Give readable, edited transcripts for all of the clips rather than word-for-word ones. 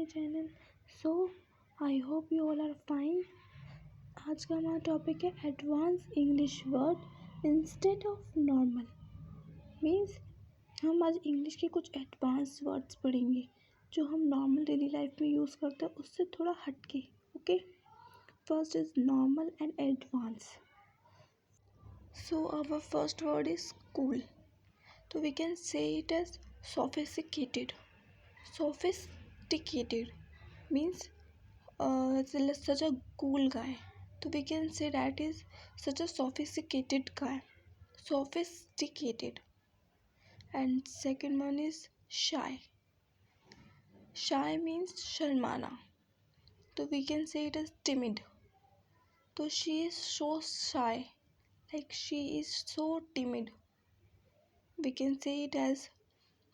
My channel. So I hope you all are fine. आज का हमारा टॉपिक है advance English word instead of normal. Means हम आज इंग्लिश के कुछ एडवांस वर्ड्स पढ़ेंगे जो हम नॉर्मल डेली लाइफ में यूज़ करते हैं उससे थोड़ा हटके। Okay, first is normal and advance. So our first word is cool. So we can say it as sophisticated. Sophisticated means such a cool guy. So we can say that is such a sophisticated guy. Sophisticated. And second one is shy. Shy means sharmana. So we can say it as timid. So she is so shy. Like she is so timid. We can say it as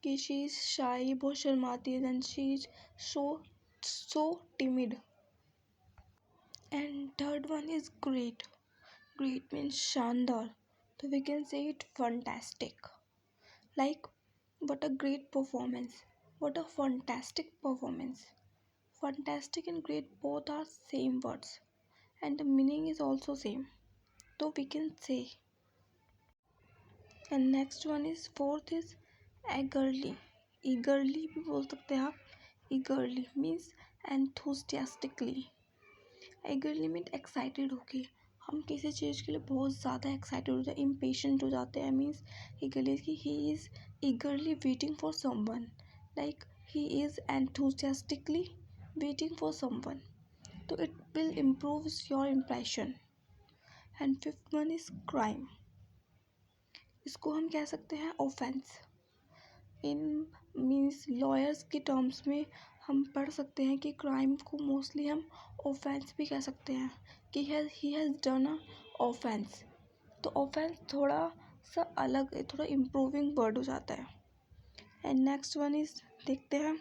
कि she is shy, बहुत शर्माती है, then she is so timid. And third one is great. Great means शानदार. तो we can say it fantastic. Like what a great performance, what a fantastic performance. Fantastic and great both are same words and the meaning is also same. तो we can say. And next one is fourth is eagerly. eagerly भी बोल सकते हैं आप. eagerly means enthusiastically. eagerly means excited होके. हम किसी चीज़ के लिए बहुत ज़्यादा एक्साइटेड होते हैं, impatient हो जाते हैं. मीन्स eagerly कि he is eagerly waiting for someone. like he is enthusiastically waiting for someone. तो it will improve your impression. and fifth one is crime. इसको हम कह सकते हैं offense. इन मीन्स लॉयर्स की टर्म्स में हम पढ़ सकते हैं कि क्राइम को मोस्टली हम ऑफेंस भी कह सकते हैं कि he has done a offence. तो ऑफेंस थोड़ा सा अलग, थोड़ा इम्प्रूविंग वर्ड हो जाता है. एंड नेक्स्ट वन इज देखते हैं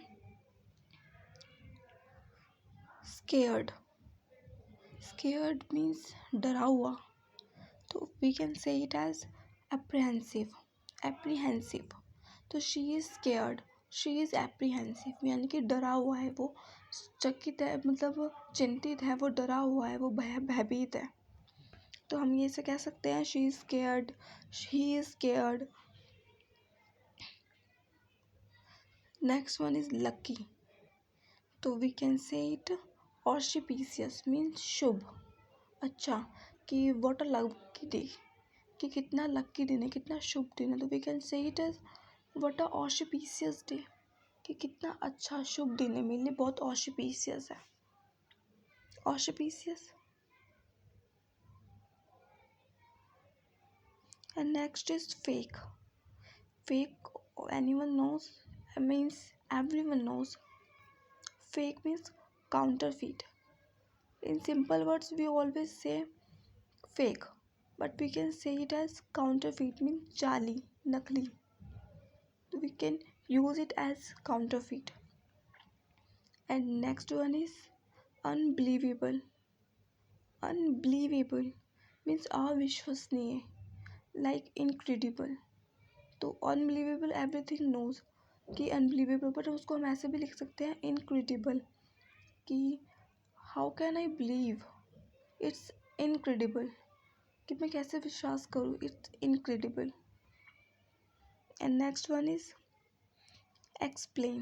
स्केयर्ड. स्केयर्ड मीन्स डरा हुआ. तो we can say it as apprehensive. Apprehensive. तो she is scared, she is apprehensive यानी कि डरा हुआ है, वो चकित है, मतलब चिंतित है, वो डरा हुआ है, वो भयभीत है. तो हम ये से कह सकते हैं she is scared, she is scared. Next one is lucky. तो we can say it auspicious means शुभ, अच्छा, कि व्हाट अ लकी डे, कि कितना लकी दिन है, कितना शुभ दिन है. तो we can say it as what a auspicious day, कि कितना अच्छा शुभ दिन है, मेरे लिए बहुत ऑस्पिशियस है. Auspicious. And next is fake. Fake anyone knows, means everyone knows. Fake means counterfeit. In simple words we always say fake, but we can say it as counterfeit means जाली, नकली. We can use it as counterfeit. And next one is unbelievable. Unbelievable means अविश्वसनीय, like incredible. तो unbelievable everything knows कि unbelievable, but उसको हम ऐसे भी लिख सकते हैं incredible, कि how can I believe, it's incredible, कि मैं कैसे विश्वास करूँ, it's incredible. And next one is explain.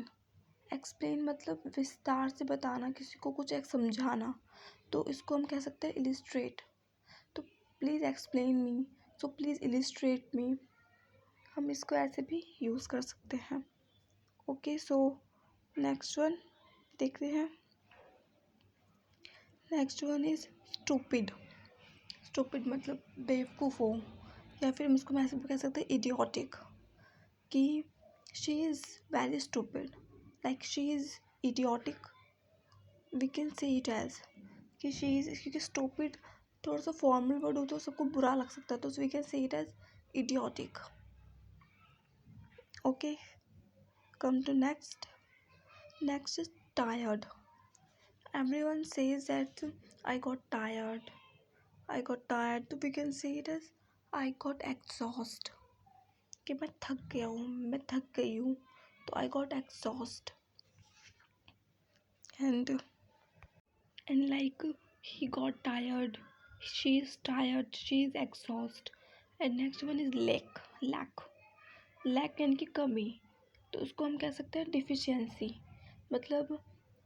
Explain मतलब विस्तार से बताना, किसी को कुछ एक समझाना. तो इसको हम कह सकते हैं इलिस्ट्रेट. तो please explain me, so please illustrate me. हम इसको ऐसे भी यूज़ कर सकते हैं. ओके, सो नेक्स्ट वन देखते हैं. Next one is stupid. Stupid मतलब बेवकूफ़ हो, या फिर हम इसको ऐसे भी कह सकते हैं इडियोटिक, कि she is very stupid, like she is idiotic. We can say it as कि she is, क्योंकि stupid थोड़ा सा फॉर्मल वर्ड हो तो सबको बुरा लग सकता है, तो we can say it as idiotic. Okay, come to next. Next is tired. Everyone says that I got tired, I got tired. तो we can say it as I got exhaust, कि मैं थक गया हूँ, मैं थक गई हूँ. तो I got exhaust. and like he got tired, she is tired, she is exhausted. And next one is lack lack यानी कि कमी, तो उसको हम कह सकते हैं डिफिशियंसी, मतलब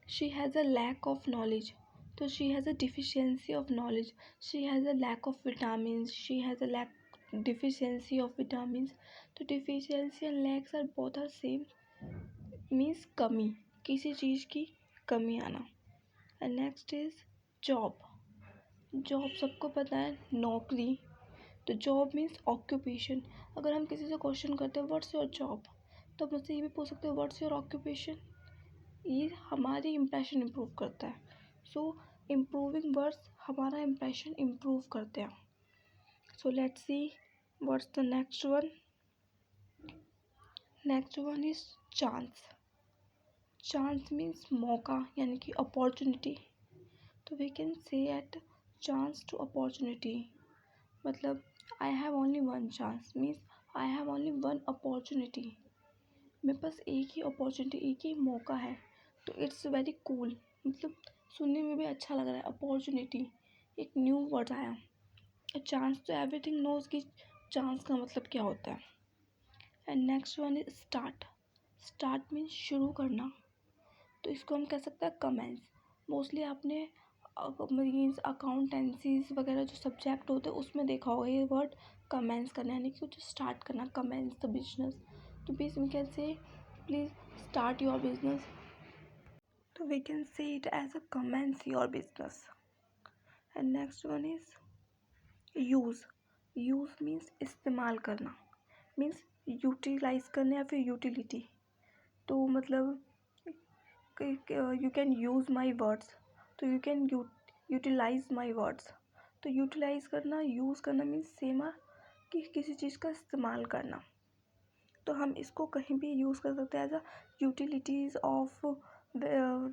she has a lack of knowledge, तो she has a deficiency of knowledge, she has a lack of vitamin, she has a lack deficiency of vitamin. तो deficiency and lacks are both are same, means कमी, किसी चीज़ की कमी आना। And next is job. Job सबको पता है नौकरी, तो जॉब मीन्स ऑक्यूपेशन। अगर हम किसी से क्वेश्चन करते हैं व्हाट्स योर जॉब, तो आप मुझसे ये भी पूछ सकते हो व्हाट्स योर ऑक्यूपेशन। ये हमारी इम्प्रेशन इम्प्रूव करता है। सो इम्प्रूविंग वर्ड्स हमारा इम्प्रेशन इम्प्रूव करते हैं। So let's see what's the next one. Next one is chance. Chance means मौका यानी कि अपॉर्चुनिटी, तो we can say at chance to opportunity, मतलब I have only one chance means I have only one opportunity, मेरे पास एक ही opportunity, एक ही मौका है। तो इट्स वेरी कूल, मतलब सुनने में भी अच्छा लग रहा है। अपॉर्चुनिटी एक न्यू वर्ड आया। चांस तो एवरीथिंग नोज कि चांस का मतलब क्या होता है। And next one is start. Start means शुरू करना, तो इसको हम कह सकते हैं कमेंस। मोस्टली आपने मीन्स अकाउंटेंसीज वगैरह जो सब्जेक्ट होते हैं उसमें देखा होगा ये वर्ड कमेंस करना, यानी कि जो स्टार्ट करना, कमेंस द बिजनेस। तो please we can say please start your business, तो we can say it as a commence your business. And next one is use. Use means इस्तेमाल करना, मीन्स यूटिलाइज करना या फिर यूटिलिटी। तो मतलब you can use my words, तो you can utilize my words. तो यूटिलाइज करना, यूज़ करना मीन्स सेम है कि किसी चीज़ का इस्तेमाल करना। तो हम इसको कहीं भी यूज़ कर सकते हैं as a utilities of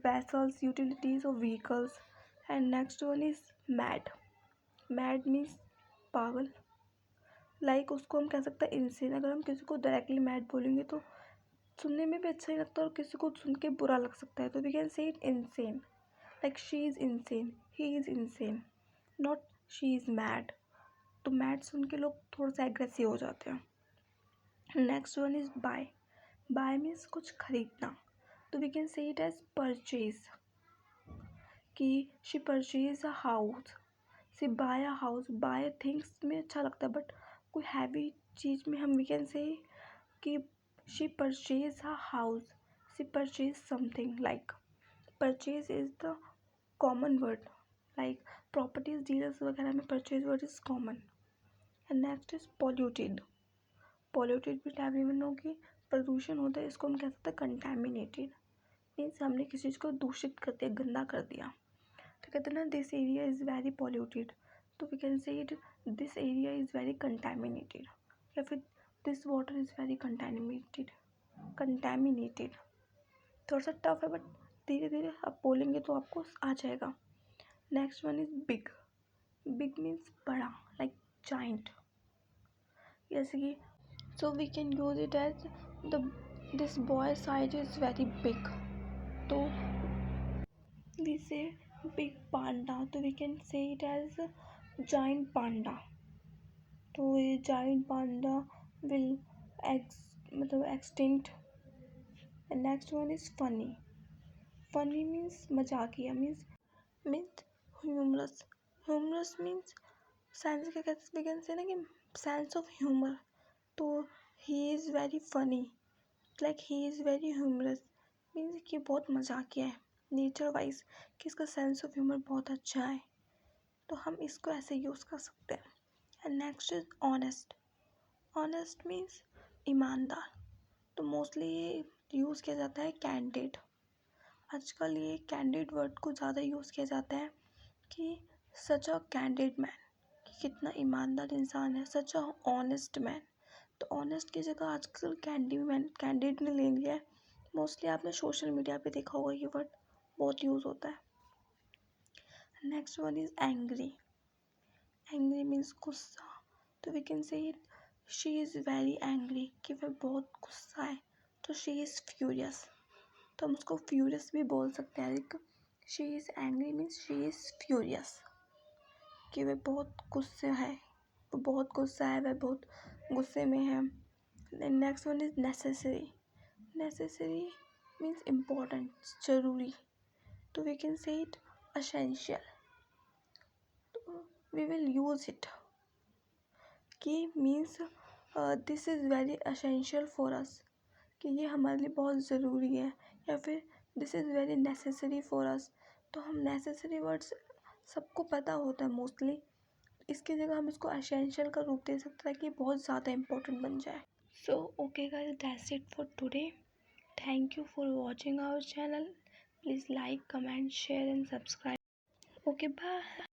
vessels, utilities of vehicles. And next one is mad. Mad means पागल, लाइक उसको हम कह सकते हैं इंसेन। अगर हम किसी को डायरेक्टली मैड बोलेंगे तो सुनने में भी अच्छा ही लगता है और किसी को सुन के बुरा लग सकता है। तो we can say it insane, like she is insane, he is insane, not she is mad. तो मैड सुन के लोग थोड़ा सा एग्रेसिव हो जाते हैं। Next one is buy. Buy means कुछ खरीदना, तो we can say it as purchase, कि she purchase a house, she buy a house. Buy things में अच्छा लगता है, बट कोई हैवी चीज़ में हम वी कैन से कि she purchased a house, she purchased something, like purchase is the common word, like properties dealers वगैरह में purchase word is common. And next is polluted. polluted भी everyone know कि प्रदूषण होता है, इसको हम कह सकते हैं contaminated, मीन्स हमने किसी चीज़ को दूषित कर दिया, गंदा कर दिया। तो कहते हैं ना this area is very polluted, तो we can say it this area is very contaminated, या फिर this water is very contaminated. थोड़ा सा टफ है बट धीरे धीरे आप बोलेंगे तो आपको आ जाएगा। Next one is big. Big means बड़ा, लाइक जाइंट, जैसे कि so we can use it as the this boy size is very big, तो we say big panda, so we can say it as giant panda. तो ये giant panda will मतलब extinct. Next one is funny. Funny means मजाकिया, means humorous. Humorous means science का कहते we can से ना कि सेंस ऑफ ह्यूमर। तो he is very funny, like he is very humorous, means कि बहुत मजाकिया है नेचर वाइज, कि इसका सेंस ऑफ ह्यूमर बहुत अच्छा है। तो हम इसको ऐसे यूज़ कर सकते हैं। And next is honest. Honest means ईमानदार, तो मोस्टली ये यूज़ किया जाता है कैंडिड। आजकल ये कैंडिड वर्ड को ज़्यादा यूज़ किया जाता है कि सच अ कैंडिड मैन, कि कितना ईमानदार इंसान है, सच अ ऑनेस्ट मैन। तो ऑनेस्ट की जगह आजकल कैंडिड ने ले लिया है। मोस्टली आपने सोशल मीडिया पे देखा होगा ये वर्ड बहुत यूज़ होता है। Next one is angry. Angry means गुस्सा, तो we can say it she is very angry, कि वह बहुत गुस्सा है। तो शी इज़ फ्यूरियस, तो हम उसको फ्यूरियस भी बोल सकते हैं, एक she is angry means she is furious, कि वह बहुत गुस्से है, वो बहुत गुस्सा है, वह बहुत गुस्से में है. Next one is necessary. Necessary means important, ज़रूरी. तो we can say it essential. We will use it, कि means this is very essential for us, कि ये हमारे लिए बहुत ज़रूरी है. या फिर this is very necessary for us. तो हम नेसेसरी वर्ड्स सबको पता होता है मोस्टली, इसकी जगह हम इसको असेंशियल का रूप दे सकते हैं कि बहुत ज़्यादा इम्पोर्टेंट बन जाए. So okay guys, that's it for today. Thank you for watching our channel. Please like, comment, share and subscribe. Okay, bye.